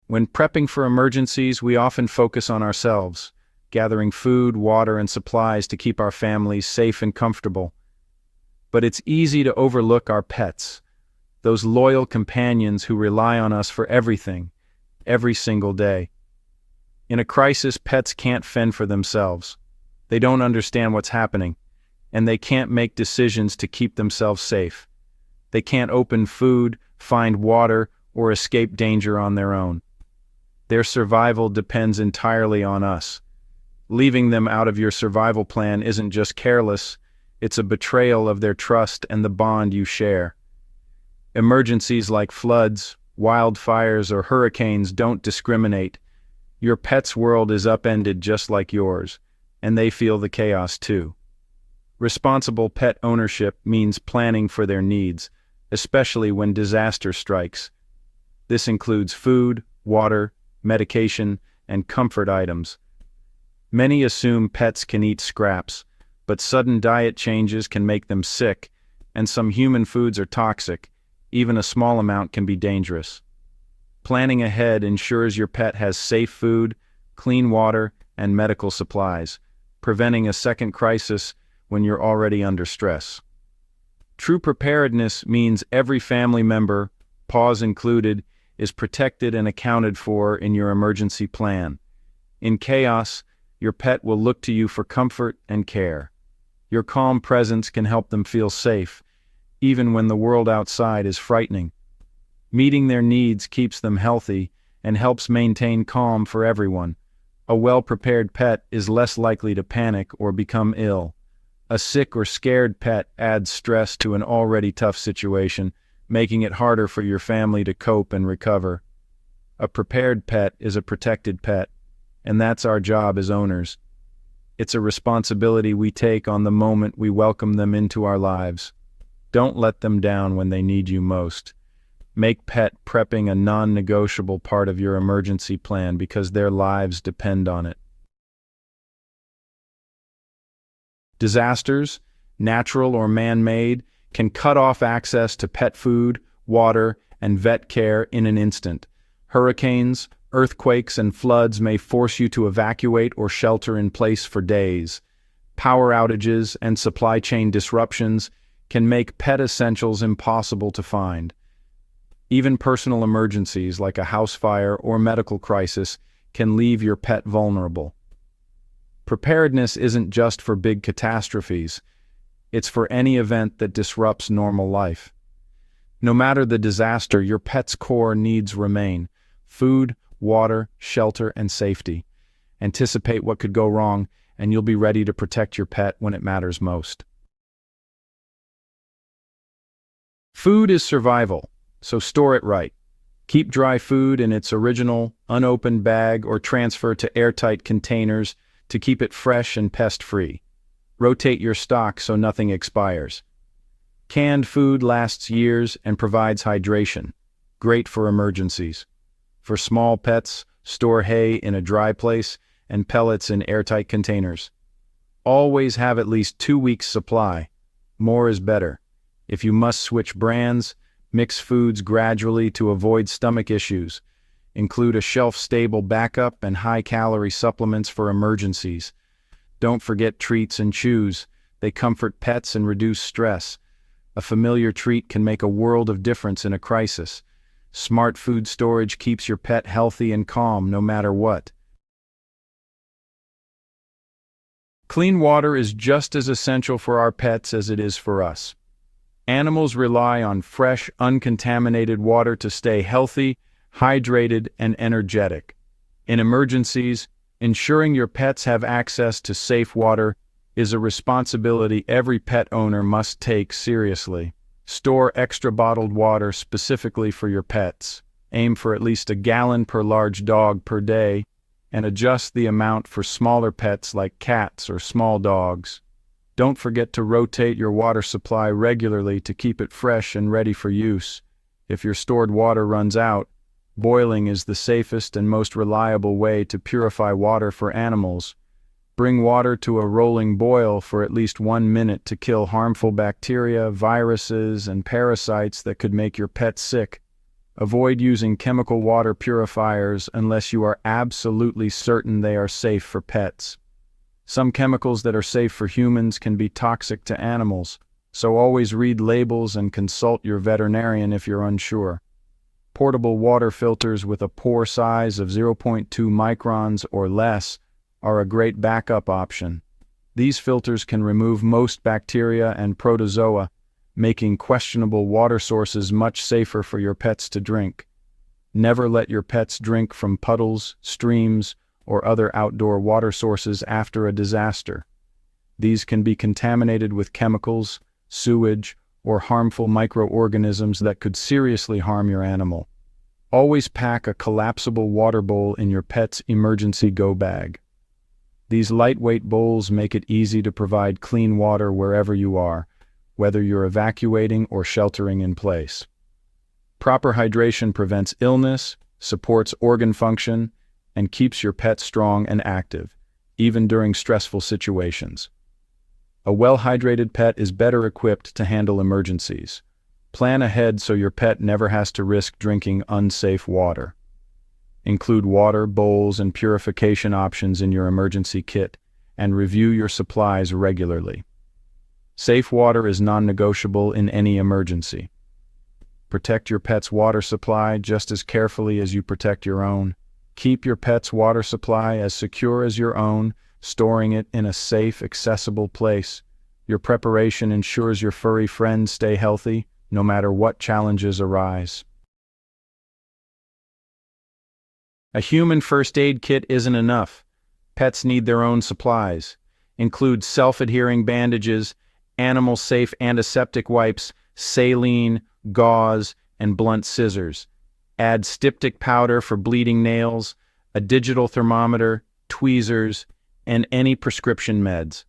When prepping for emergencies, we often focus on ourselves, gathering food, water, and supplies to keep our families safe and comfortable. But it's easy to overlook our pets, those loyal companions who rely on us for everything, every single day. In a crisis, pets can't fend for themselves. They don't understand what's happening, and they can't make decisions to keep themselves safe. They can't open food, find water, or escape danger on their own. Their survival depends entirely on us. Leaving them out of your survival plan isn't just careless, it's a betrayal of their trust and the bond you share. Emergencies like floods, wildfires, or hurricanes don't discriminate. Your pet's world is upended just like yours, and they feel the chaos too. Responsible pet ownership means planning for their needs, especially when disaster strikes. This includes food, water, medication, and comfort items. Many assume pets can eat scraps, but sudden diet changes can make them sick, and some human foods are toxic. Even a small amount can be dangerous. Planning ahead ensures your pet has safe food, clean water, and medical supplies, preventing a second crisis when you're already under stress. True preparedness means every family member, paws included, is protected and accounted for in your emergency plan. In chaos, your pet will look to you for comfort and care. Your calm presence can help them feel safe, even when the world outside is frightening. Meeting their needs keeps them healthy and helps maintain calm for everyone. A well-prepared pet is less likely to panic or become ill. A sick or scared pet adds stress to an already tough situation, making it harder for your family to cope and recover. A prepared pet is a protected pet, and that's our job as owners. It's a responsibility we take on the moment we welcome them into our lives. Don't let them down when they need you most. Make pet prepping a non-negotiable part of your emergency plan because their lives depend on it. Disasters, natural or man-made, can cut off access to pet food, water, and vet care in an instant. Hurricanes, earthquakes, and floods may force you to evacuate or shelter in place for days. Power outages and supply chain disruptions can make pet essentials impossible to find. Even personal emergencies like a house fire or medical crisis can leave your pet vulnerable. Preparedness isn't just for big catastrophes. It's for any event that disrupts normal life. No matter the disaster, your pet's core needs remain: food, water, shelter, and safety. Anticipate what could go wrong, and you'll be ready to protect your pet when it matters most. Food is survival, so store it right. Keep dry food in its original, unopened bag or transfer to airtight containers to keep it fresh and pest-free. Rotate your stock so nothing expires. Canned food lasts years and provides hydration, great for emergencies. For small pets, store hay in a dry place and pellets in airtight containers. Always have at least 2 weeks' supply. More is better. If you must switch brands, mix foods gradually to avoid stomach issues. Include a shelf-stable backup and high-calorie supplements for emergencies. Don't forget treats and chews. They comfort pets and reduce stress. A familiar treat can make a world of difference in a crisis. Smart food storage keeps your pet healthy and calm no matter what. Clean water is just as essential for our pets as it is for us. Animals rely on fresh, uncontaminated water to stay healthy, hydrated, and energetic. In emergencies, ensuring your pets have access to safe water is a responsibility every pet owner must take seriously. Store extra bottled water specifically for your pets. Aim for at least a gallon per large dog per day, and adjust the amount for smaller pets like cats or small dogs. Don't forget to rotate your water supply regularly to keep it fresh and ready for use. If your stored water runs out, boiling is the safest and most reliable way to purify water for animals. Bring water to a rolling boil for at least 1 minute to kill harmful bacteria, viruses, and parasites that could make your pet sick. Avoid using chemical water purifiers unless you are absolutely certain they are safe for pets. Some chemicals that are safe for humans can be toxic to animals, so always read labels and consult your veterinarian if you're unsure. Portable water filters with a pore size of 0.2 microns or less are a great backup option. These filters can remove most bacteria and protozoa, making questionable water sources much safer for your pets to drink. Never let your pets drink from puddles, streams, or other outdoor water sources after a disaster. These can be contaminated with chemicals, sewage, or harmful microorganisms that could seriously harm your animal. Always pack a collapsible water bowl in your pet's emergency go bag. These lightweight bowls make it easy to provide clean water wherever you are, whether you're evacuating or sheltering in place. Proper hydration prevents illness, supports organ function, and keeps your pet strong and active, even during stressful situations. A well-hydrated pet is better equipped to handle emergencies. Plan ahead so your pet never has to risk drinking unsafe water. Include water, bowls, and purification options in your emergency kit, and review your supplies regularly. Safe water is non-negotiable in any emergency. Protect your pet's water supply just as carefully as you protect your own. Keep your pet's water supply as secure as your own, storing it in a safe, accessible place. Your preparation ensures your furry friends stay healthy, no matter what challenges arise. A human first aid kit isn't enough. Pets need their own supplies. Include self-adhering bandages, animal-safe antiseptic wipes, saline, gauze, and blunt scissors. Add styptic powder for bleeding nails, a digital thermometer, tweezers, and any prescription meds.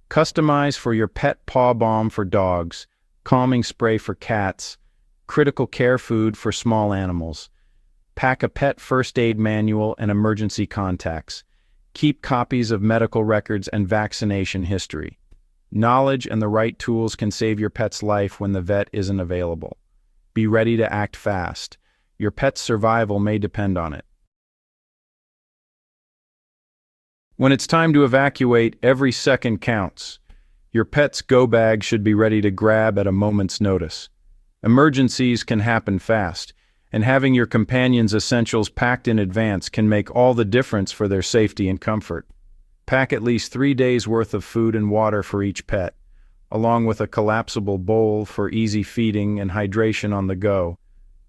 Customize for your pet paw balm for dogs, calming spray for cats, critical care food for small animals. Pack a pet first aid manual and emergency contacts. Keep copies of medical records and vaccination history. Knowledge and the right tools can save your pet's life when the vet isn't available. Be ready to act fast. Your pet's survival may depend on it. When it's time to evacuate, every second counts. Your pet's go bag should be ready to grab at a moment's notice. Emergencies can happen fast, and having your companion's essentials packed in advance can make all the difference for their safety and comfort. Pack at least 3 days' worth of food and water for each pet, along with a collapsible bowl for easy feeding and hydration on the go.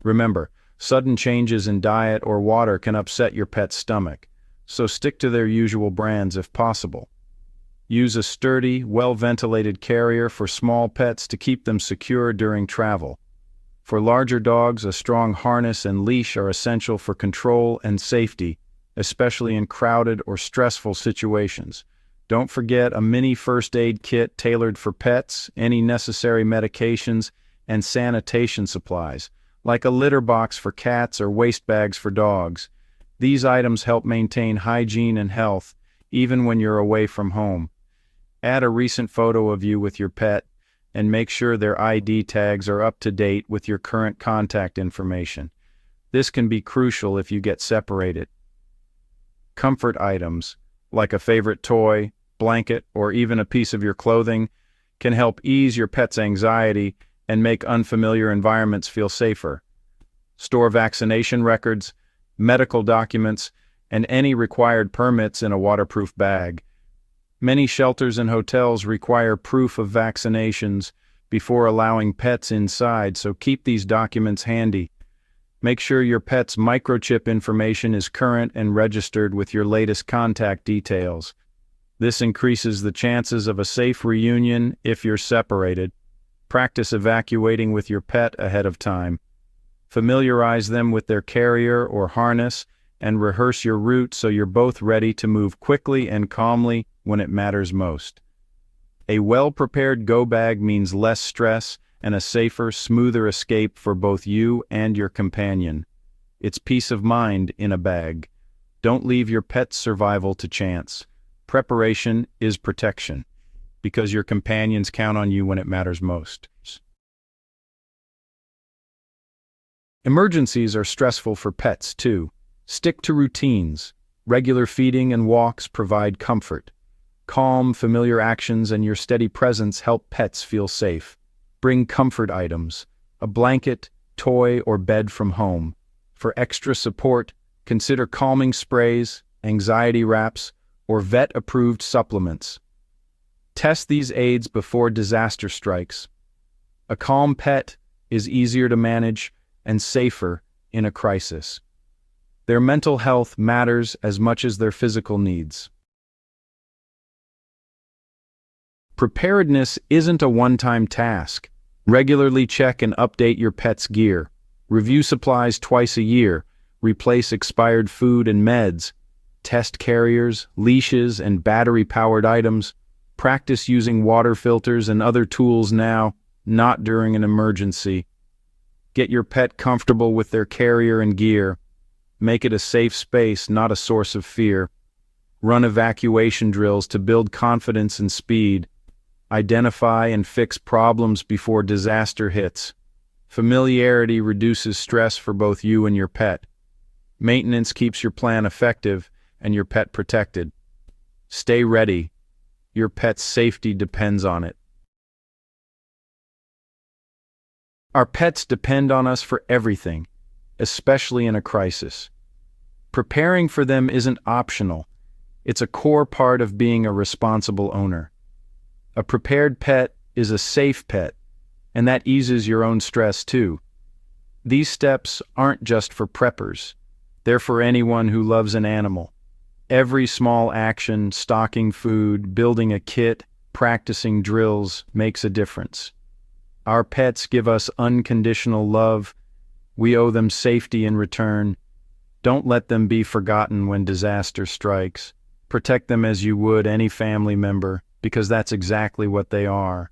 Remember, sudden changes in diet or water can upset your pet's stomach, so stick to their usual brands if possible. Use a sturdy, well-ventilated carrier for small pets to keep them secure during travel. For larger dogs, a strong harness and leash are essential for control and safety, especially in crowded or stressful situations. Don't forget a mini first aid kit tailored for pets, any necessary medications, and sanitation supplies, like a litter box for cats or waste bags for dogs. These items help maintain hygiene and health, even when you're away from home. Add a recent photo of you with your pet, and make sure their ID tags are up to date with your current contact information. This can be crucial if you get separated. Comfort items, like a favorite toy, blanket, or even a piece of your clothing, can help ease your pet's anxiety and make unfamiliar environments feel safer. Store vaccination records, medical documents, and any required permits in a waterproof bag. Many shelters and hotels require proof of vaccinations before allowing pets inside, so keep these documents handy. Make sure your pet's microchip information is current and registered with your latest contact details. This increases the chances of a safe reunion if you're separated. Practice evacuating with your pet ahead of time. Familiarize them with their carrier or harness and rehearse your route so you're both ready to move quickly and calmly when it matters most. A well-prepared go bag means less stress and a safer, smoother escape for both you and your companion. It's peace of mind in a bag. Don't leave your pet's survival to chance. Preparation is protection, because your companions count on you when it matters most. Emergencies are stressful for pets, too. Stick to routines. Regular feeding and walks provide comfort. Calm, familiar actions and your steady presence help pets feel safe. Bring comfort items, a blanket, toy, or bed from home. For extra support, consider calming sprays, anxiety wraps, or vet-approved supplements. Test these aids before disaster strikes. A calm pet is easier to manage and safer in a crisis. Their mental health matters as much as their physical needs. Preparedness isn't a one-time task. Regularly check and update your pet's gear. Review supplies twice a year. Replace expired food and meds. Test carriers, leashes, and battery-powered items. Practice using water filters and other tools now, not during an emergency. Get your pet comfortable with their carrier and gear. Make it a safe space, not a source of fear. Run evacuation drills to build confidence and speed. Identify and fix problems before disaster hits. Familiarity reduces stress for both you and your pet. Maintenance keeps your plan effective and your pet protected. Stay ready. Your pet's safety depends on it. Our pets depend on us for everything, especially in a crisis. Preparing for them isn't optional. It's a core part of being a responsible owner. A prepared pet is a safe pet, and that eases your own stress too. These steps aren't just for preppers. They're for anyone who loves an animal. Every small action, stocking food, building a kit, practicing drills, makes a difference. Our pets give us unconditional love. We owe them safety in return. Don't let them be forgotten when disaster strikes. Protect them as you would any family member, because that's exactly what they are.